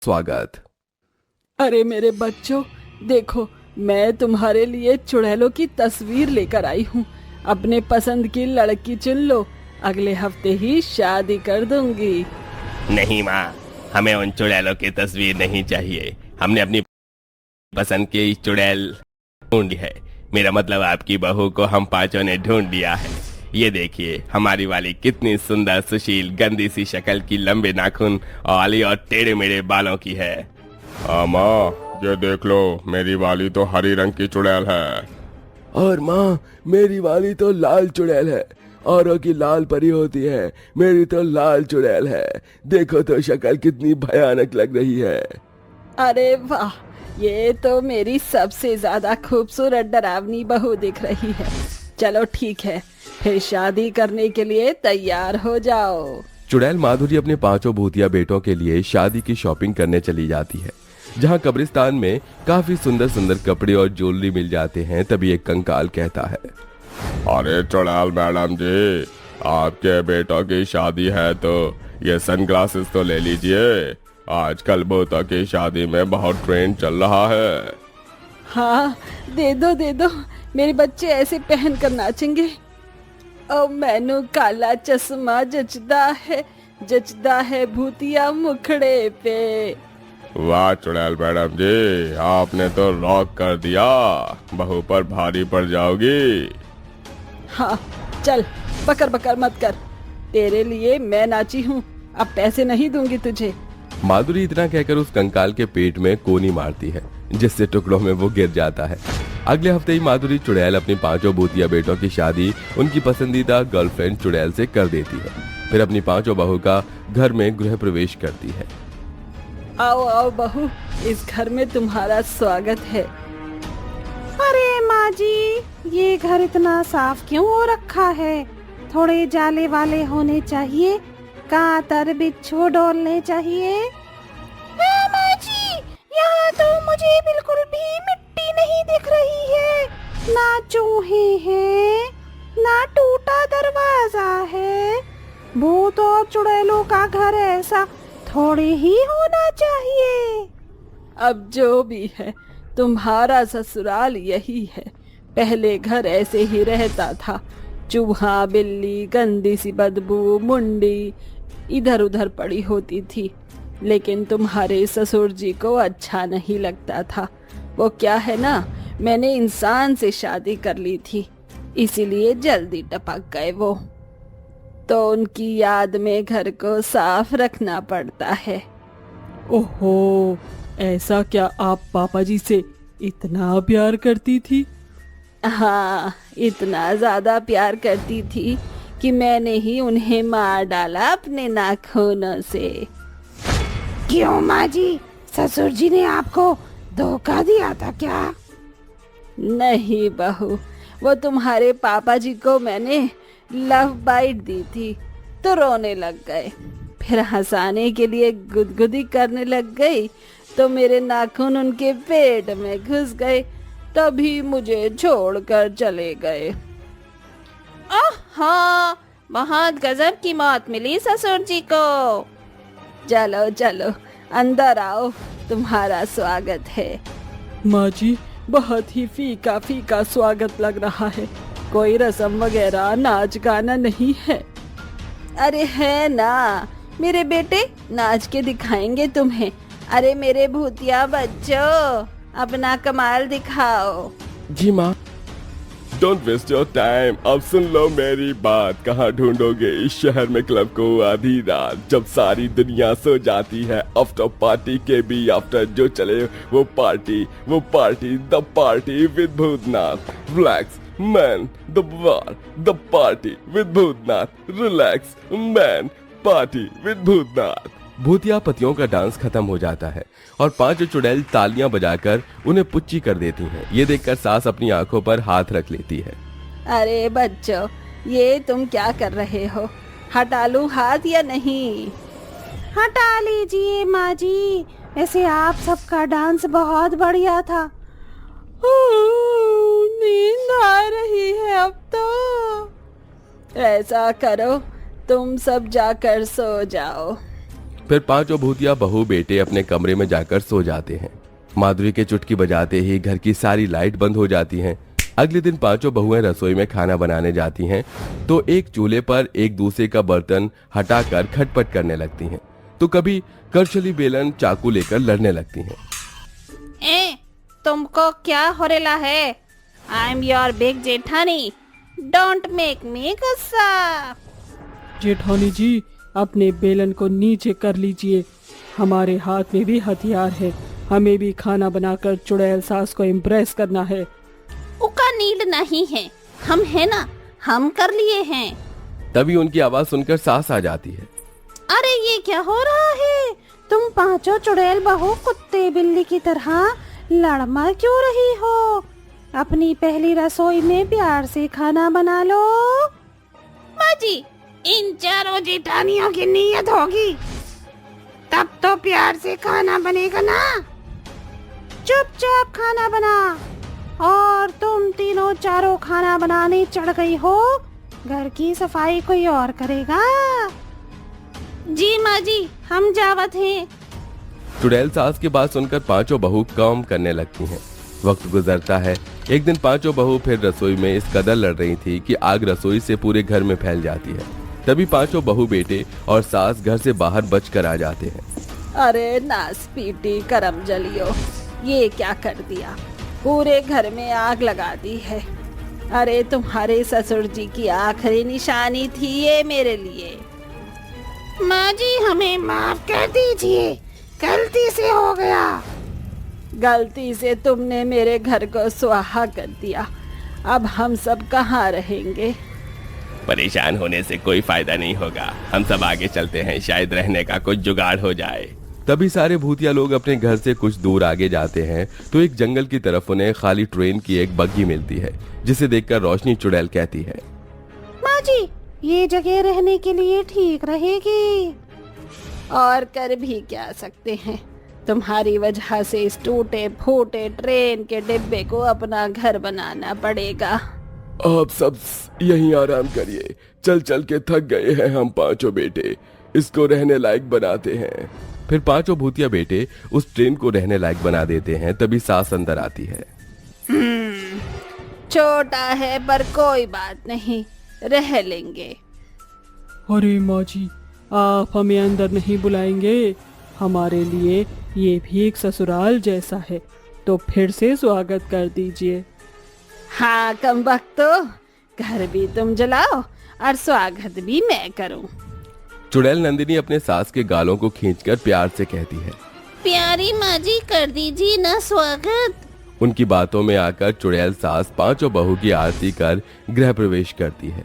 स्वागत। अरे मेरे बच्चों, देखो मैं तुम्हारे लिए चुड़ैलों की तस्वीर लेकर आई हूँ। अपने पसंद की लड़की चुन लो, अगले हफ्ते ही शादी कर दूंगी। नहीं माँ, हमें उन चुड़ैलों की तस्वीर नहीं चाहिए। हमने अपनी पसंद की चुड़ैल ढूंढ ली है। मेरा मतलब आपकी बहू को हम पांचों ने ढूंढ लिया है। ये देखिए हमारी वाली कितनी सुंदर, सुशील, गंदी सी शक्ल की, लंबे नाखून वाली और टेढ़े मेढ़े बालों की है। माँ, ये देख लो, मेरी वाली तो हरी रंग की चुड़ैल है। और माँ, मेरी वाली तो लाल चुड़ैल है। औरों की लाल परी होती है, मेरी तो लाल चुड़ैल है। देखो तो शक्ल कितनी भयानक लग रही है। अरे वाह, ये तो मेरी सबसे ज्यादा खूबसूरत डरावनी बहू दिख रही है। चलो ठीक है, फिर शादी करने के लिए तैयार हो जाओ। चुड़ैल माधुरी अपने पांचों भूतिया बेटों के लिए शादी की शॉपिंग करने चली जाती है। जहाँ कब्रिस्तान में काफी सुंदर सुंदर कपड़े और ज्वेलरी मिल जाते हैं, तभी एक कंकाल कहता है, अरे चुड़ैल मैडम जी, आपके बेटों की शादी है तो ये सनग्लासेस तो ले लीजिए। आजकल भूतों की शादी में बहुत ट्रेंड चल रहा है। हाँ, दे दो, मेरे बच्चे ऐसे पहन कर नाचेंगे। ओ मैनू काला चश्मा जचदा है भूतिया मुखड़े पे। वाह चुड़ैल मैडम जी, आपने तो रॉक कर दिया। बहू पर भारी पड़ जाओगी। हाँ चल, बकर मत कर, तेरे लिए मैं नाची हूँ, अब पैसे नहीं दूंगी तुझे। माधुरी इतना कहकर उस कंकाल के पेट में कोनी मारती है, जिससे टुकड़ों में वो गिर जाता है। अगले हफ्ते ही माधुरी चुड़ैल अपने पांचों भूतिया बेटों की शादी उनकी पसंदीदा गर्लफ्रेंड चुड़ैल से कर देती है। फिर अपनी पांचों बहू का घर में गृह प्रवेश करती है। आओ बहू, इस घर में तुम्हारा स्वागत है। अरे माँ जी, ये घर इतना साफ क्यों हो रखा है? थोड़े जाले वाले होने चाहिए, कांतर बिच्छू डोलने चाहिए। माँ जी, यहाँ तो मुझे बिल्कुल भी मिट्टी नहीं दिख रही है। ना चूहे हैं, ना टूटा दरवाजा है। भूत और चुड़ैलों का घर ऐसा थोड़े ही होना चाहिए। अब जो भी है, तुम्हारा ससुराल यही है। पहले घर ऐसे ही रहता था। चूहा, बिल्ली, गंदी सी बदबू, मुंडी इधर उधर पड़ी होती थी। लेकिन तुम्हारे ससुर जी को अच्छा नहीं लगता था। वो क्या है ना, मैंने इंसान से शादी कर ली थी, इसीलिए जल्दी टपक गए वो। तो उनकी याद में घर को साफ रखना पड़ता है। ओहो, ऐसा क्या आप पापा जी से इतना प्यार करती थी? हाँ, इतना ज्यादा प्यार करती थी कि मैंने ही उन्हें मार डाला अपने नाखूनों से। क्यों माँ जी, ससुर जी ने आपको धोखा दिया था क्या? नहीं बहू, वो तुम्हारे पापा जी को मैंने लव बाइट दी थी तो रोने लग गए। फिर हंसाने के लिए गुदगुदी करने लग गई तो मेरे नाखून उनके पेट में घुस गए, तभी मुझे छोड़कर चले गए। हाँ, बहुत गजब की मौत मिली ससुर जी को। चलो अंदर आओ, तुम्हारा स्वागत है। माँ जी, बहुत ही फीका फीका स्वागत लग रहा है। कोई रस्म वगैरह, नाच गाना नहीं है? अरे है ना, मेरे बेटे नाच के दिखाएंगे तुम्हें। अरे मेरे भूतिया बच्चों, अपना कमाल दिखाओ। जी माँ। डोंट वेस्ट योर टाइम, अब सुन लो मेरी बात। कहाँ ढूंढोगे इस शहर में क्लब को आधी रात, जब सारी दुनिया सो जाती है? आफ्टर पार्टी के भी आफ्टर जो चले वो party the party with Bhootnath. Relax man, the party with Bhootnath. Relax man, party with Bhootnath. भूतिया पतियों का डांस खत्म हो जाता है और पांचों चुड़ैल तालियां बजाकर उन्हें पुच्ची कर देती हैं। ये देखकर सास अपनी आंखों पर हाथ रख लेती है। अरे बच्चों, ये तुम क्या कर रहे हो? हटा लूं हाथ या नहीं? हटा लीजिए माँ जी, वैसे आप सबका डांस बहुत बढ़िया था। नींद आ रही है अब तो। ऐसा करो, तुम सब जाकर सो जाओ। फिर पांचों भूतिया बहू बेटे अपने कमरे में जाकर सो जाते हैं। माधुरी के चुटकी बजाते ही घर की सारी लाइट बंद हो जाती हैं। अगले दिन पांचों बहुएं रसोई में खाना बनाने जाती हैं तो एक चूल्हे पर एक दूसरे का बर्तन हटाकर खटपट करने लगती हैं, तो कभी करछली बेलन चाकू लेकर लड़ने लगती हैं। तुमको क्या हो रहा है? आई एम योर बिग जेठानी, डोंट मेक मी गुस्सा। जेठानी जी, अपने बेलन को नीचे कर लीजिए, हमारे हाथ में भी हथियार है, हमें भी खाना बनाकर चुड़ैल सास को इम्प्रेस करना है। उका नीड नहीं है, हम है ना, हम कर लिए हैं। तभी उनकी आवाज सुनकर सास आ जाती है। अरे ये क्या हो रहा है? तुम पांचों चुड़ैल बहू कुत्ते बिल्ली की तरह लड़मा क्यों रही हो? अपनी पहली रसोई में प्यार से खाना बना लो। माँ जी, इन चारों जेठानियों की नीयत होगी तब तो प्यार से खाना बनेगा ना। चुपचाप खाना बना। और तुम तीनों चारों खाना बनाने चढ़ गई हो, घर की सफाई कोई और करेगा। जी माँ जी, हम जावत हैं। चुड़ैल सास की बात सुनकर पांचों बहू काम करने लगती हैं। वक्त गुजरता है। एक दिन पांचों बहू फिर रसोई में इस कदर लड़ रही थी कि आग रसोई से पूरे घर में फैल जाती है। तभी पांचों बहू बेटे और सास घर से बाहर बचकर आ जाते हैं। अरे नास पीटी करम जलियो, ये क्या कर दिया? पूरे घर में आग लगा दी है। अरे तुम्हारे ससुर जी की आखिरी निशानी थी ये मेरे लिए। माँ जी, हमें माफ कर दीजिए, गलती से हो गया। गलती से तुमने मेरे घर को सुहा कर दिया, अब हम सब कहाँ रहेंगे? परेशान होने से कोई फायदा नहीं होगा, हम सब आगे चलते हैं, शायद रहने का कुछ जुगाड़ हो जाए। तभी सारे भूतिया लोग अपने घर से कुछ दूर आगे जाते हैं तो एक जंगल की तरफ उन्हें खाली ट्रेन की एक बग्गी मिलती है, जिसे देखकर रोशनी चुड़ैल कहती है, माँ जी, ये जगह रहने के लिए ठीक रहेगी। और कर भी क्या सकते हैं, तुम्हारी वजह से इस टूटे फूटे ट्रेन के डिब्बे को अपना घर बनाना पड़ेगा। आप सब यहीं आराम करिए, चल चल के थक गए हैं हम पांचों बेटे, इसको रहने लायक बनाते हैं। फिर पांचों भूतिया बेटे उस ट्रेन को रहने लायक बना देते हैं। तभी सास अंदर आती है। छोटा है पर कोई बात नहीं, रह लेंगे। अरे माँ जी, आप हमें अंदर नहीं बुलाएंगे? हमारे लिए ये भी एक ससुराल जैसा है, तो फिर से स्वागत कर दीजिए। हाँ कमबख्तो, घर भी तुम जलाओ और स्वागत भी मैं करूं। चुड़ैल नंदिनी अपने सास के गालों को खींचकर प्यार से कहती है, प्यारी माँ जी, कर दीजिए ना स्वागत। उनकी बातों में आकर चुड़ैल सास पांचों बहू की आरती कर गृह प्रवेश करती है।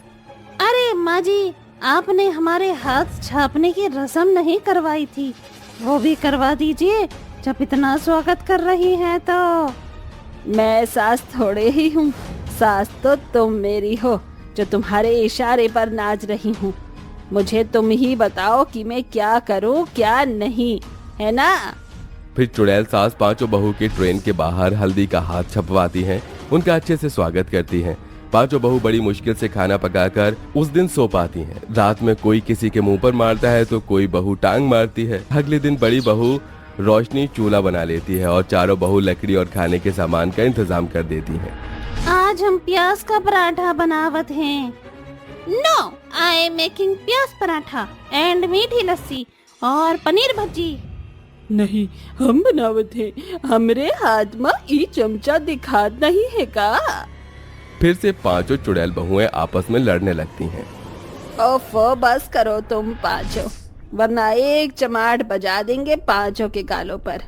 अरे माँ जी, आपने हमारे हाथ छापने की रस्म नहीं करवाई थी, वो भी करवा दीजिए जब इतना स्वागत कर रही हैं तो। मैं सास थोड़े ही हूँ, सास तो तुम मेरी हो जो तुम्हारे इशारे पर नाच रही हूँ। मुझे तुम ही बताओ कि मैं क्या करूँ क्या नहीं, है ना? फिर चुड़ैल सास पांचों बहू के ट्रेन के बाहर हल्दी का हाथ छपवाती हैं, उनका अच्छे से स्वागत करती हैं। पांचों बहू बड़ी मुश्किल से खाना पकाकर उस दिन सो पाती हैं। रात में कोई किसी के मुंह पर मारता है तो कोई बहू टांग मारती है। अगले दिन बड़ी बहू रोशनी चूल्हा बना लेती है और चारों बहू लकड़ी और खाने के सामान का इंतजाम कर देती हैं। आज हम प्याज का पराठा बनावत हैं। नो, आई एम मेकिंग प्याज पराठा एंड मीठी लस्सी और पनीर भजी। नहीं, हम बनावत है। हमरे हाथ में ई चमचा दिखात नहीं है का? फिर से पांचों चुड़ैल बहुएं आपस में लड़ने लगती हैं। ओफो, बस करो तुम पांचों, वरना एक चमाट बजा देंगे पांचों के गालों पर।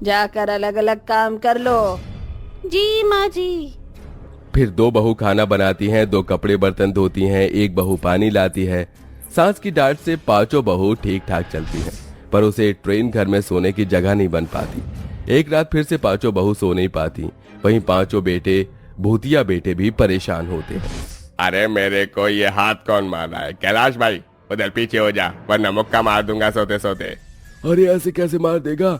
जाकर अलग अलग काम कर लो। जी माँ जी। फिर दो बहू खाना बनाती हैं, दो कपड़े बर्तन धोती हैं, एक बहू पानी लाती है। सास की डांट से पांचों बहू ठीक ठाक चलती हैं, पर उसे ट्रेन घर में सोने की जगह नहीं बन पाती। एक रात फिर से पांचों बहू सो नहीं पाती। वहीं पांचों बेटे भूतिया बेटे भी परेशान होते हैं। अरे मेरे को ये हाथ कौन मार रहा है? कैलाश भाई, उधर पीछे हो जा, वरना मुक्का मार दूंगा सोते सोते। अरे ऐसे कैसे मार देगा?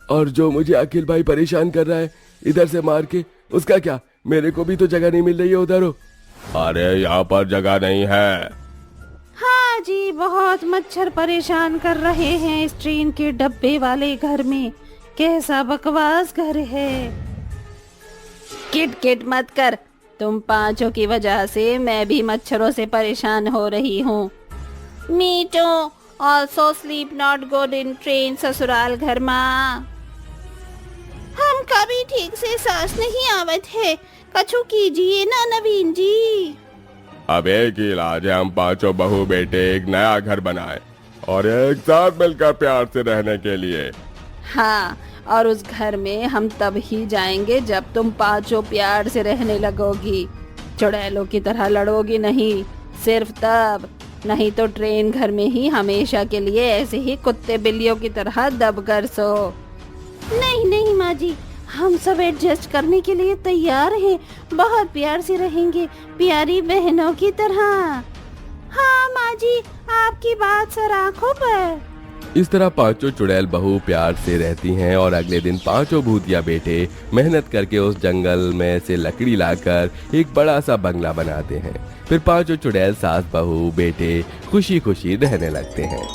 और जो मुझे अखिल भाई परेशान कर रहा है इधर से मार के, उसका क्या? मेरे को भी तो जगह नहीं मिल रही है उधर हो। अरे यहाँ पर जगह नहीं है। हाँ जी, बहुत मच्छर परेशान कर रहे हैं इस ट्रेन के डब्बे वाले घर में। कैसा बकवास घर है। किट किट मत कर, तुम पांचों की वजह से मैं भी मच्छरों से परेशान हो रही हूँ। Me too also sleep not good in train ससुराल घर माँ। हम कभी ठीक से सांस नहीं आवत है, कछु कीजिए ना नवीन जी। अब एक ही इलाज है, हम पांचों बहू बेटे एक नया घर बनाए और एक साथ मिलकर प्यार से रहने के लिए। हाँ, और उस घर में हम तब ही जाएंगे जब तुम पांचों प्यार से रहने लगोगी, चुड़ैलों की तरह लड़ोगी नहीं, सिर्फ तब। नहीं तो ट्रेन घर में ही हमेशा के लिए ऐसे ही कुत्ते बिल्लियों की तरह दब कर सो। नहीं नहीं माँ जी, हम सब एडजस्ट करने के लिए तैयार हैं, बहुत प्यार से रहेंगे, प्यारी बहनों की तरह। हाँ माँ जी, आपकी बात सर आंखों पर। इस तरह पांचों चुड़ैल बहू प्यार से रहती हैं और अगले दिन पांचों भूतिया बेटे मेहनत करके उस जंगल में से लकड़ी लाकर एक बड़ा सा बंगला बनाते हैं। फिर पांचों चुड़ैल सास बहू बेटे खुशी खुशी रहने लगते हैं।